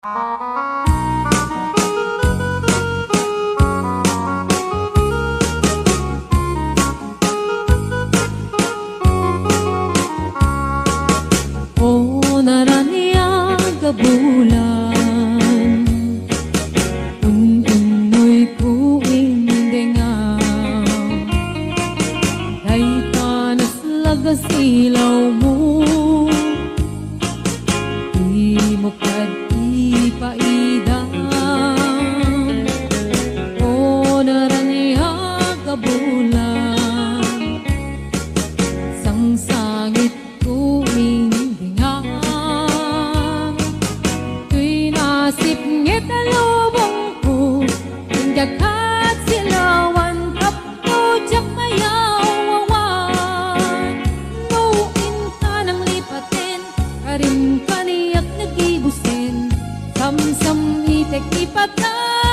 O naranyag ka bulan, unoy kuing dengaw, kay panas lagas ilaw mo, di mo kad ipaidang. O naranyag ka bulan, sangsangit kuing sipngit na lubong ko, hinggagat silawan kapo jak mayawawan. Nuin ka ng lipatin, karin kaniyak nagibusin, samsam itek ipatan.